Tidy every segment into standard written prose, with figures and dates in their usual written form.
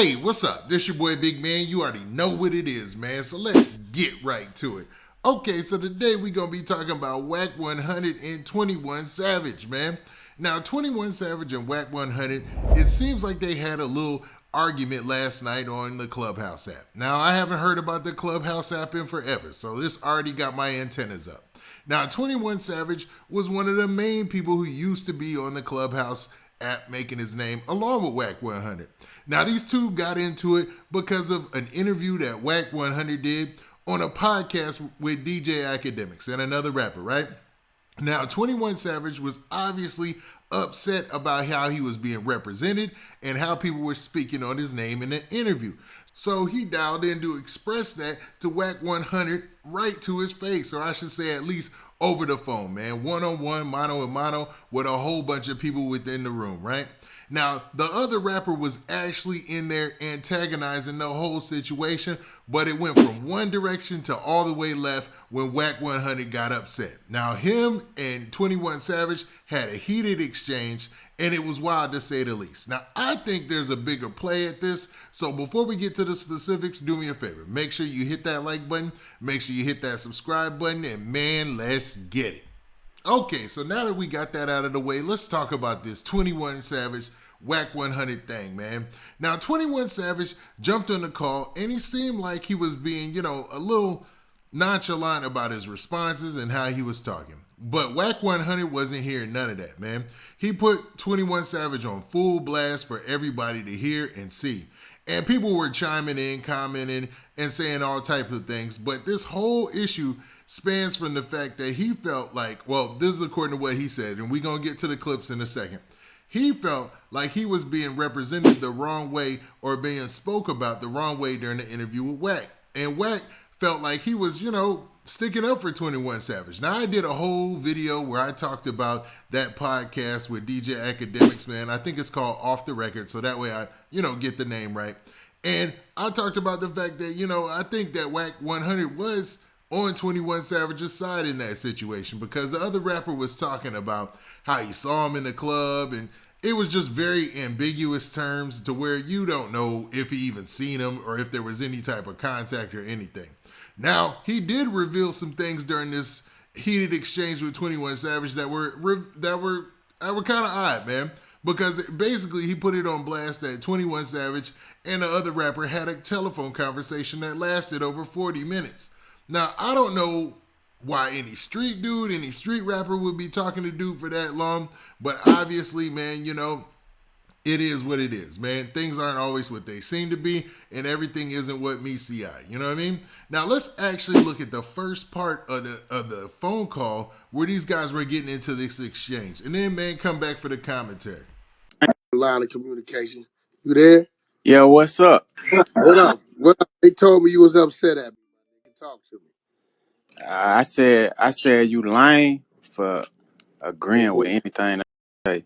Hey, what's up? This your boy Big Man. You already know what it is, man. So let's get right to it. Okay, so today we gonna be talking about Wack 100 and 21 Savage, man. Now, 21 Savage and Wack 100, it seems like they had a little argument last night on the Clubhouse app. Now, I haven't heard about the Clubhouse app in forever, so this already got my antennas up. Now, 21 Savage was one of the main people who used to be on the Clubhouse app making his name along with Wack 100. Now, these two got into it because of an interview that Wack 100 did on a podcast with DJ Akademiks and another rapper, right? Now, 21 Savage was obviously upset about how he was being represented and how people were speaking on his name in the interview. So he dialed in to express that to Wack 100 right to his face, or I should say at least over the phone, man. One-on-one, mano a mano, with a whole bunch of people within the room, right? Now, the other rapper was actually in there antagonizing the whole situation, but it went from one direction to all the way left when Wack 100 got upset. Now, him and 21 Savage had a heated exchange, and it was wild to say the least. Now, I think there's a bigger play at this, so before we get to the specifics, do me a favor. Make sure you hit that like button, make sure you hit that subscribe button, and man, let's get it. Okay, so now that we got that out of the way, let's talk about this 21 Savage Wack 100 thing, man. Now, 21 Savage jumped on the call and he seemed like he was being, a little nonchalant about his responses and how he was talking. But Wack 100 wasn't hearing none of that, man. He put 21 Savage on full blast for everybody to hear and see. And people were chiming in, commenting, and saying all types of things. But this whole issue spans from the fact that he felt like, well, this is according to what he said, and we're going to get to the clips in a second. He felt like he was being represented the wrong way or being spoke about the wrong way during the interview with Wack. And Wack felt like he was, sticking up for 21 Savage. Now, I did a whole video where I talked about that podcast with DJ Akademiks, man. I think it's called Off the Record, so that way I, get the name right. And I talked about the fact that, I think that Wack 100 was on 21 Savage's side in that situation because the other rapper was talking about how he saw him in the club and it was just very ambiguous terms to where you don't know if he even seen him or if there was any type of contact or anything. Now, he did reveal some things during this heated exchange with 21 Savage that were kind of odd, man, because basically he put it on blast that 21 Savage and the other rapper had a telephone conversation that lasted over 40 minutes. Now, I don't know why any street dude, any street rapper would be talking to dude for that long, but obviously, man, it is what it is, man. Things aren't always what they seem to be, and everything isn't what meets the eye. You know what I mean? Now, let's actually look at the first part of the phone call where these guys were getting into this exchange, and then, man, come back for the commentary. Line of communication. You there? Yeah, what's up? What up? What up? They told me you was upset at me. They can talk to me. I said you lying for agreeing with Mhm. anything I say.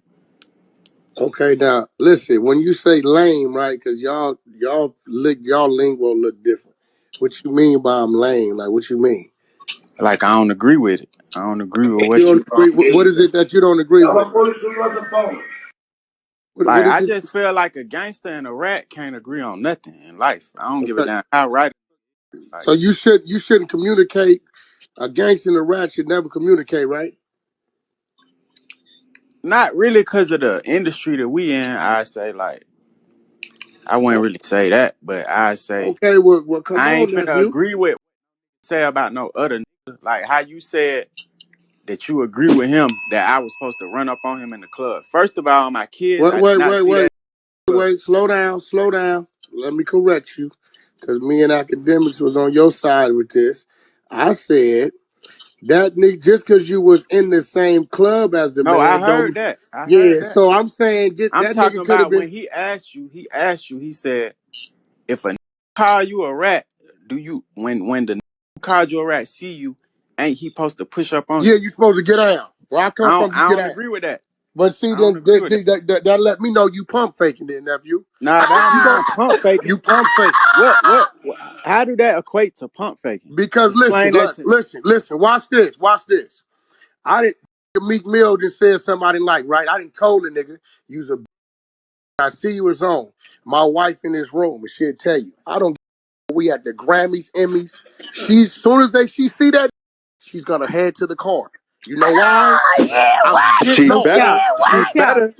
Okay, now listen. When you say lame, right? Because y'all lingo look different. What you mean by I'm lame? Like what you mean? Like I don't agree with it. I don't agree with You what don't you agree. What is it that you don't agree with? What like. I is it? just feel like a gangster and a rat can't agree on nothing in life. I don't give a Okay. damn how right. Like So you shouldn't communicate. A gangster and a rat should never communicate, right? not really because of the industry that we in. I say like I wouldn't really say that, but I say Okay. Well, come I on, ain't finna nephew. agree with what you say about no other nigga. Like how you said that you agree with him that I was supposed to run up on him in the club. First of all, my kids, Wait, I did wait, not wait, see wait. that club. Wait, slow down, slow down. Let me correct you, because me and Academics was on your side with this. I said that nigga, just because you was in the same club as the No, I man, heard don't. that. I heard Yeah, that. so I'm saying I'm that talking nigga could have about been. when he said, if a nigga call you a rat, do you when the nigga called you a rat see you, ain't he supposed to push up on Yeah, you? you supposed to get out. Where I come from, you I get don't out. agree with that. But see, I don't then agree with that. see, that let me know you pump faking, then nephew. Nah, that don't You mean don't. I'm pump faking. You pump faking. What how do that equate to pump faking? Because listen, Explain that look, to me. listen. Watch this. I didn't. Meek Mill just said something I didn't like, right? I didn't told the nigga use a I see you is on. My wife in this room, and she'll tell you. I don't. We at the Grammys, Emmys. She, soon as she see that, she's gonna head to the car. You know why? I'm getting She off. better. She Watch out. better.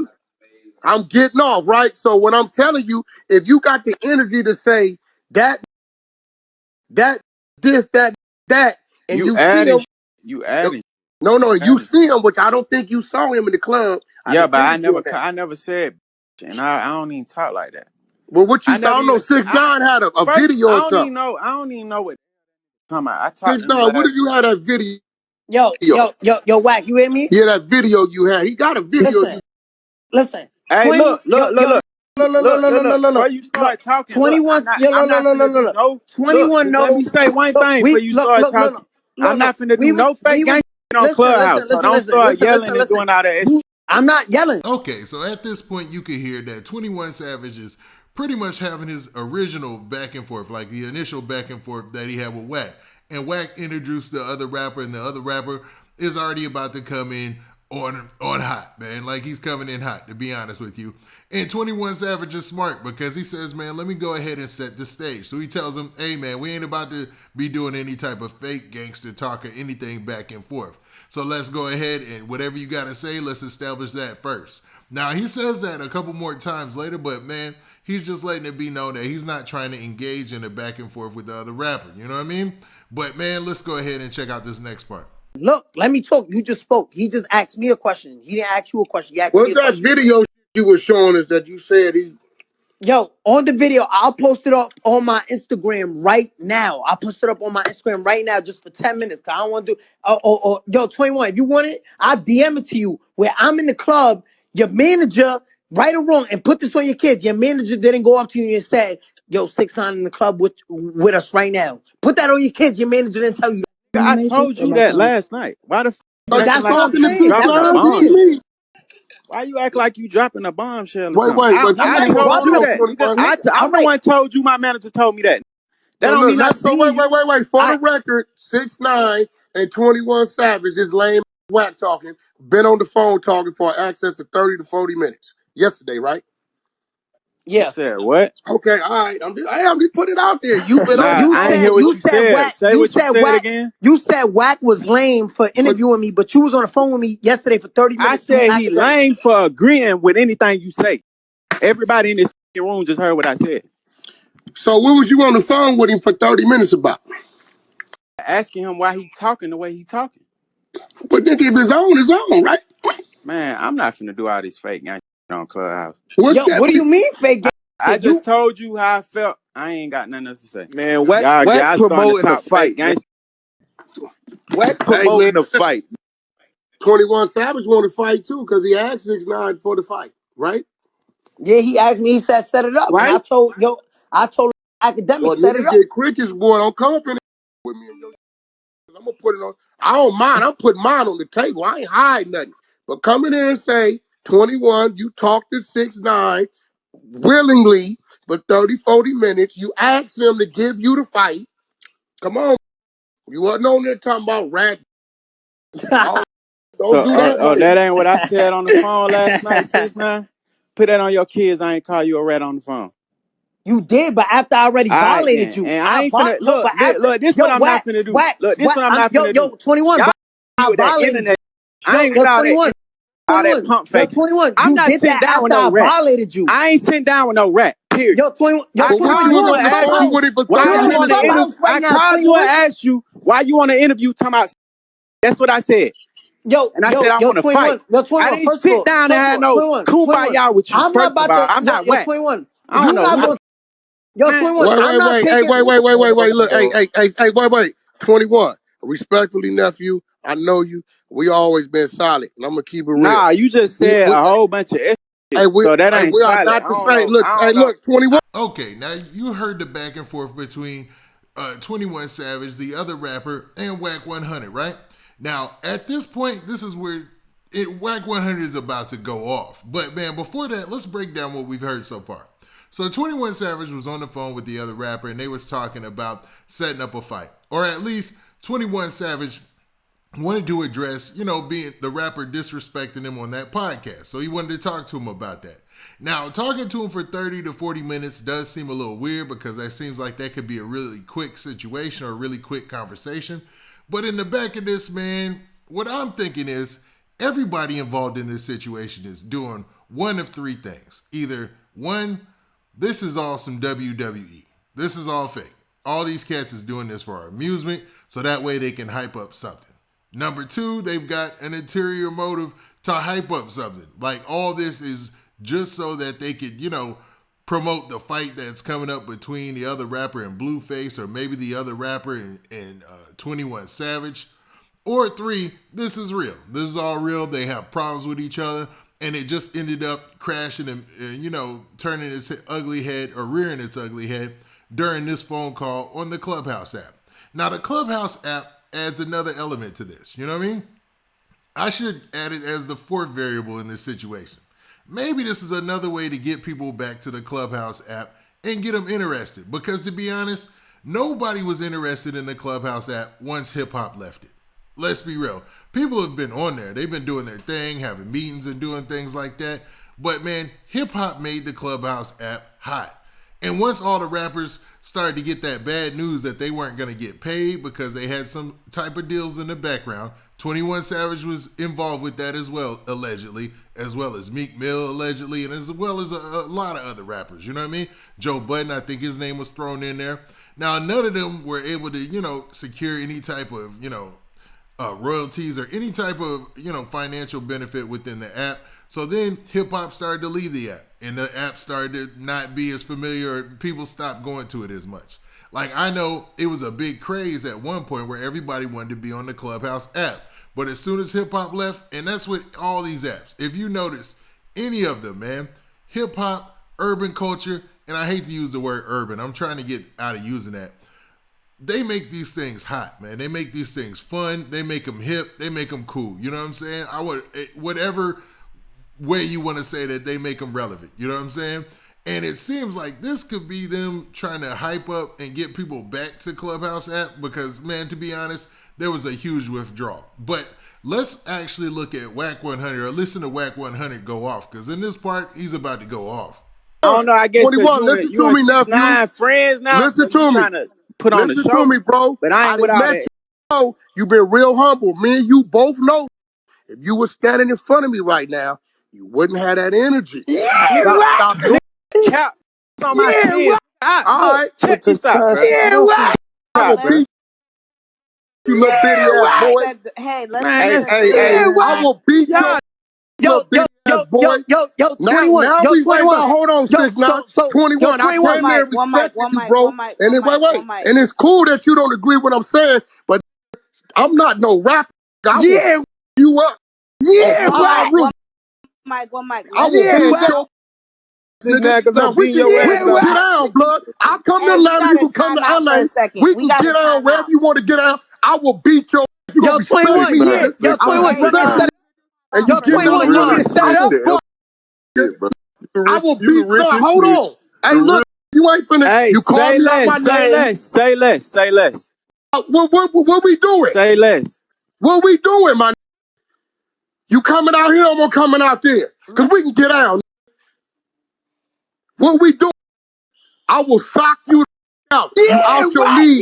I'm getting off, right? So when I'm telling you, if you got the energy to say that, that, this, that, and You you see adding, him, you adding, no, you adding. see him, which I don't think you saw him in the club. I Yeah, but defended you on that. I never said, and I don't even talk like that. Well, what you I saw? never I know even said. 6ix9ine had a First, video or something. I don't even know what you're talking about. I talked to him 6ix9ine, what if last you night. had that video? Yo, Wack, you hear me? Yeah, that video you had. He got a video. Listen, listen. Hey, 21, look. Before you look. start talking, look, 21, yo, I'm not finna do no. Look, 21, just let no. me say one Look, thing before we, you start talking. I'm not finna do no fake we was, gang shit on listen, Clubhouse. So don't start yelling and listen. doing all that extra. I'm not yelling. Okay, so at this point, you can hear that 21 Savage is pretty much having his original back and forth, like the initial back and forth that he had with Wack. And Wack introduced the other rapper, and the other rapper is already about to come in on hot, man. Like, he's coming in hot, to be honest with you. And 21 Savage is smart because he says, man, let me go ahead and set the stage. So he tells him, hey, man, we ain't about to be doing any type of fake gangster talk or anything back and forth. So let's go ahead and whatever you got to say, let's establish that first. Now, he says that a couple more times later, but man, he's just letting it be known that he's not trying to engage in a back and forth with the other rapper. You know what I mean? But man, let's go ahead and check out this next part. Look, let me talk. You just spoke. He just asked me a question. He didn't ask you a question. He asked me What's a that question. video you were showing us that you said he? Yo, on the video, I'll post it up on my Instagram right now. I'll post it up on my Instagram right now just for 10 minutes. Cause I don't want to do yo, 21. If you want it, I'll DM it to you where I'm in the club, your manager, right or wrong, and put this on your kids. Your manager didn't go up to you and said, yo, 6ix9ine in the club with us right now. Put that on your kids. Your manager didn't tell you that. I told you that last night. Why the f you Are you acting That's like what I'm talking to you saying. That's dropping what a I'm 6ix9ine? What bomb? you saying. mean? Why you act like you dropping a bombshell or Wait, something? but I'm you not didn't I told dropping you hold no. on, that. 21. Listen, all I'm the right. one told you. My manager told me that. That So don't look, mean I let's go. seen you. Wait. For I the record, 6ix9ine and 21 Savage is lame Wack talking. Been on the phone talking for access of 30 to 40 minutes yesterday, right? You yeah. said what? Okay, all right. I'm just putting it out there. You've been No, on the Nah, you I ain't phone hear said what you you said said. Wack. Say what you said again. You said Wack was lame for for interviewing me, but you was on the phone with me yesterday for 30 I minutes doing said he academics. lame for agreeing with anything you say. Everybody in this room just heard what I said. So what was you on the phone with him for 30 minutes about? Asking him why he talking the way he talking. But nigga, if it's on, right? Man, I'm not finna do all this fake gang shit on Clubhouse. What's Yo, that? what do you mean fake game I shit? just You told you how I felt. I ain't got nothing else to say. Man, Wack Wack Y'all starting to promoting a talk fake fight, man. gang. Wack Hey man, promoting a fight. 21 Savage want to fight too because he asked 6ix9ine for the fight, right? yeah, he asked me, he said set it up. And Right? I told Or academics, set it niggas up. get crickets, boy. Don't come up in with me and your. I'm gonna put it on. I don't mind. I'm putting mine on the table. I ain't hiding nothing. But come in there and say 21. You talked to 6ix9ine willingly for 30, 40 minutes. You asked him to give you the fight. Come on. You wasn't on there talking about rat. Oh, don't So, do that right. that ain't what I said on the phone last night, 6ix9ine. Put that on your kids. I ain't call you a rat on the phone. You did, but after I already All right violated then, you. and I ain't finna Look, but after look. This what yo, I'm not Wack, finna do. Wack, Look, this Wack, what I'm not finna do. 21, Y'all but be I with that violated you. internet. I ain't with all that 21, all that 21, pump faking. 21. I'm You not did sitting that down with after no I rat. violated you. I ain't sitting down with no rat. Period. Yo, 21, I But what you called was you on and the asked phone you with him for why 30 you're you on want minutes to about? interview. Clubhouse right I now, called you and 21. asked you why you want to interview. Talking about. That's what I said, and I said I Yo, want to fight. 21, yo, I 21. didn't First of sit all, down and have no 21. kumbaya with you. I'm not First of about all, to, I'm not yo, whack. 21. I don't You know not who the going, yo, man. 21. I'm not taking, Wait. Wait. 21. Respectfully, nephew, I know you. We always been solid, and I'm gonna keep it real. Nah, you just We, said we, a whole bunch of extra hey, shit, so that ain't we are solid. not the same. Look, I hey, don't know. look, 21. Okay, now you heard the back and forth between 21 Savage, the other rapper, and Wack100, right? Now, at this point, this is where Wack100 is about to go off. But man, before that, let's break down what we've heard so far. So 21 Savage was on the phone with the other rapper, and they was talking about setting up a fight. Or at least 21 Savage wanted to address, being the rapper disrespecting him on that podcast. So he wanted to talk to him about that. Now, talking to him for 30 to 40 minutes does seem a little weird because that seems like that could be a really quick situation or a really quick conversation. But in the back of this, man, what I'm thinking is everybody involved in this situation is doing one of three things. Either one, this is all some WWE. This is all fake. All these cats is doing this for our amusement so that way they can hype up something. Number two, they've got an interior motive to hype up something. Like all this is just so that they could, promote the fight that's coming up between the other rapper and Blueface or maybe the other rapper and 21 Savage. Or three, this is real. This is all real. They have problems with each other and it just ended up crashing and, turning its ugly head or rearing its ugly head during this phone call on the Clubhouse app. Now, the Clubhouse app adds another element to this. You know what I mean? I should add it as the fourth variable in this situation. Maybe this is another way to get people back to the Clubhouse app and get them interested. Because to be honest, nobody was interested in the Clubhouse app once hip hop left it. Let's be real. People have been on there. They've been doing their thing, having meetings and doing things like that. But man, hip hop made the Clubhouse app hot. And once all the rappers started to get that bad news that they weren't going to get paid because they had some type of deals in the background, 21 Savage was involved with that as well, allegedly, as well as Meek Mill, allegedly, and as well as a lot of other rappers, you know what I mean? Joe Budden, I think his name was thrown in there. Now, none of them were able to, secure any type of, royalties or any type of, financial benefit within the app. So then hip hop started to leave the app and the app started to not be as familiar. People stopped going to it as much. Like I know it was a big craze at one point where everybody wanted to be on the Clubhouse app. But as soon as hip hop left, and that's with all these apps, if you notice any of them, man, hip hop, urban culture, and I hate to use the word urban. I'm trying to get out of using that. They make these things hot, man. They make these things fun. They make them hip. They make them cool. You know what I'm saying? Whatever way you want to say that, they make them relevant. You know what I'm saying? And it seems like this could be them trying to hype up and get people back to Clubhouse app because, man, to be honest, there was a huge withdrawal. But let's actually look at Wack100 or listen to Wack100 go off because in this part, he's about to go off. I don't know. I guess 21, listen to me, nephew. Friends now. Listen to me. Trying to put on the Listen show. to me, bro. But I ain't with all that. You've been real humble. Me and you both know if you were standing in front of me right now, you wouldn't have that energy. Stop doing cap on my kids. All right. Check this out, bro. I will beat you, little bitty ass boy. Hey, let's I will beat your little bitty ass boy. Yo, 21. Now we wait about, hold on, 6ix9ine. 21. I came there and respected you, bro. And then wait. And it's cool that you don't agree with what I'm saying, but I'm not no rapper. I will you up. One mic. I will beat your now we can get down, blood. I'll come to Atlanta, you can come to LA. We can get down wherever you want to get out. I will beat your ass. You Yo, 21, yeah. Yo, 21, you can set and you Yo, 21, you want me to set it up? I will beat your hold on. Hey, look, you ain't finna you call me out my name. Say less. What we doing? Say less. What we doing, man? You coming out here or I'm coming out there? Cause we can get out. What we doing? I will sock you out. You out your league.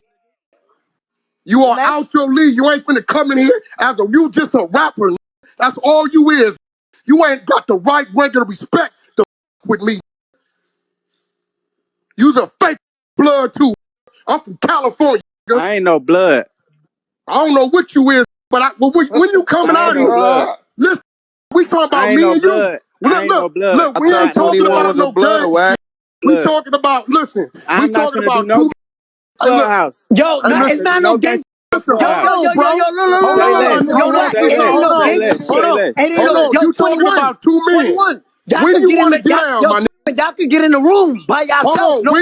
You are out your league. You ain't finna come in here as you just a rapper. That's all you is. You ain't got the right rank of respect to with me. You's a fake blood too. I'm from California. I ain't no blood. I don't know what you is, but when you coming out here, listen, we talking about me and you. Look, we ain't talking about no blood. We talking about, listen, we talking about two Clubhouse. Yo, it's not no gang. Hold on, bro. You talking about 2 men. When you want to get down, my nigga? Y'all can get in the room by yourself. Hold on.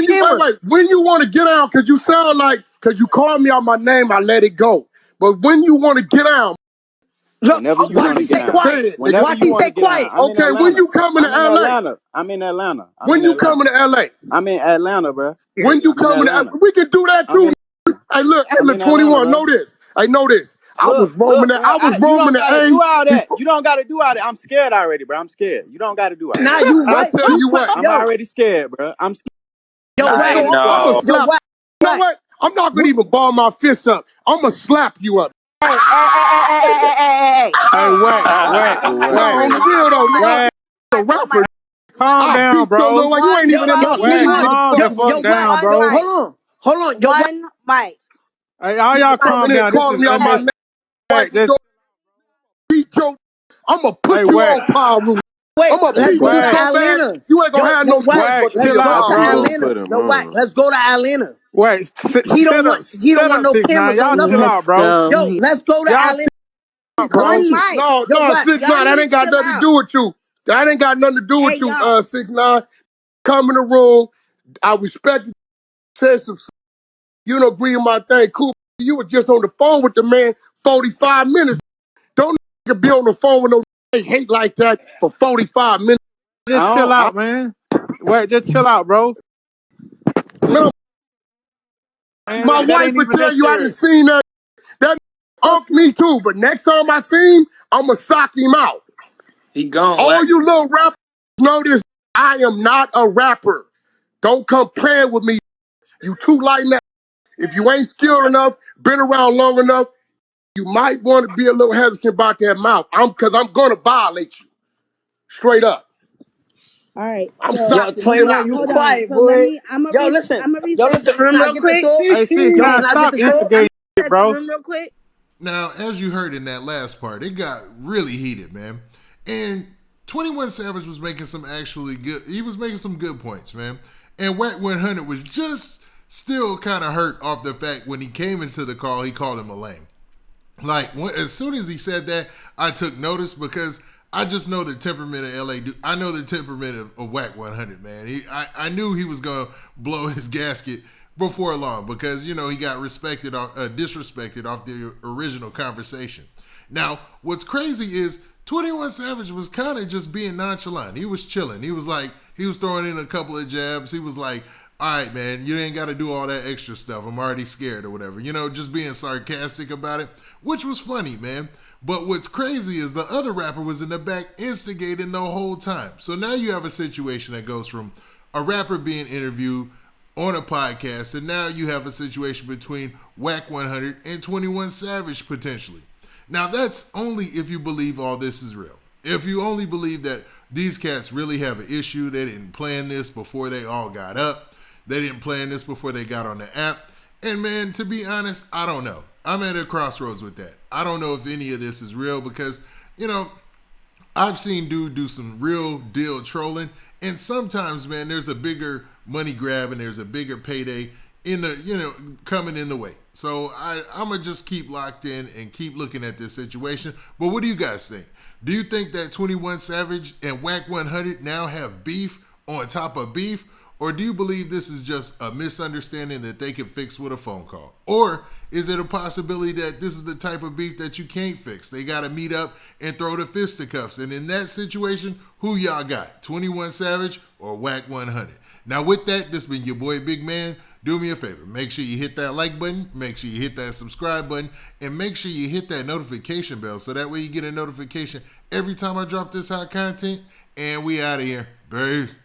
When you want to get down, because you sound like, because you called me out my name, I let it go. But when you want to get down, look, watch me stay quiet. Watch me stay quiet. Okay, when you coming to LA? I'm in Atlanta. When you coming to LA? I'm in Atlanta, bro. When you coming to LA? We can do that too. Hey, look, 21, know this. I know this. I was roaming look, that. I was you roaming don't the gotta A do all that. before. You don't gotta do all that. I'm scared already, bro. I'm scared. You don't gotta do all that. Nah, you I right. tell you what. I'm already scared, bro. I'm scared. Yo, You Wack. know, I I'm gonna know. Yo, slap. Wack. You know Wack. what? I'm not gonna even ball my fists up. I'm gonna slap you up. Hey. Hey, No, on the real though, nigga. whack. I'm a One mic. rapper. Calm I'll down, beat your bro. little way. You ain't Yo, even in my Whack, city, yo, nigga. calm yo, the Fuck. fuck yo, Wack. down, Yo, bro. hold on. Yo, Wack. One mic. Hey, all y'all Coming calm in down. This calling is me out my MS. name. Wipe Whack, the just door. Beat your. I'm gonna hey, put you whack, on power room. Wait, I'm gonna let's beat go you to whack, so bad Atlanta. you ain't gonna have Yo, no Wack. choice whack. but to Let's Chill get go out, to my He room. bro. gonna Atlanta. put him Yo, Wack. on. Let's go to Atlanta. Whack, He don't want. He don't shut want up, no 6ix9ine. cameras, no Y'all chill nothing. Let's out, bro. go. Yo, let's go to Y'all Atlanta. chill out, bro. One Promotion. mic. No, Yo, no, Wack. 6ix9ine. Y'all That need ain't to got chill nothing to out. do with you. That ain't got nothing to do Hey, with you, yo. 6ix9ine. Come in the room. I respect you. Said some. You don't agree with my thing. Cool. You were just on the phone with the man 45 minutes. Don't be on the phone with no hate like that for 45 minutes. Just chill out, man. Whack, just chill out, bro. Just, Man, man, my that wife ain't would even tell that you I didn't serious. seen that. That punked me too. But next time I see him, I'ma sock him out. He gone, All Wack. you little rappers know this. I am not a rapper. Don't come playing with me. You too light now. If you ain't skilled enough, been around long enough, you might want to be a little hesitant about that mouth. Cause I'm gonna violate you. Straight up. All right. I'm So Yo, socking you 21, out. you hold on. quiet, So let boy. me. I'm Yo, gonna listen. reset Yo, the listen. room Can I real get this quick. off? Hey, Yo, 6ix9ine, can I get stop this off? instigating shit, Reset the bro. room real quick. Now, as you heard in that last part, it got really heated, man. And 21 Savage was making some actually good, he was making some good points, man. And Wack100 was just still kind of hurt off the fact when he came into the call, he called him a lame. Like, as soon as he said that, I took notice because I just know the temperament of LA. I know the temperament of Wack100, man. I knew he was going to blow his gasket before long because, you know, he got disrespected off the original conversation. Now, what's crazy is 21 Savage was kind of just being nonchalant. He was chilling. He was like, he was throwing in a couple of jabs. He was like, all right, man, you ain't got to do all that extra stuff. I'm already scared or whatever. You know, just being sarcastic about it, which was funny, man. But what's crazy is the other rapper was in the back instigating the whole time. So now you have a situation that goes from a rapper being interviewed on a podcast, and now you have a situation between Wack100 and 21 Savage potentially. Now that's only if you believe all this is real. If you only believe that these cats really have an issue, they didn't plan this before they all got up. They didn't plan this before they got on the app. And man, to be honest, I don't know. I'm at a crossroads with that. I don't know if any of this is real because, you know, I've seen dude do some real deal trolling, and sometimes, man, there's a bigger money grab and there's a bigger payday in the, you know, coming in the way. So I'm gonna just keep locked in and keep looking at this situation. But what do you guys think? Do you think that 21 Savage and Wack100 now have beef on top of beef? Or do you believe this is just a misunderstanding that they can fix with a phone call? Or is it a possibility that this is the type of beef that you can't fix? They got to meet up and throw the fisticuffs. And in that situation, who y'all got? 21 Savage or Wack100? Now with that, this has been your boy Big Man. Do me a favor. Make sure you hit that like button. Make sure you hit that subscribe button. And make sure you hit that notification bell so that way you get a notification every time I drop this hot content. And we out of here. Peace.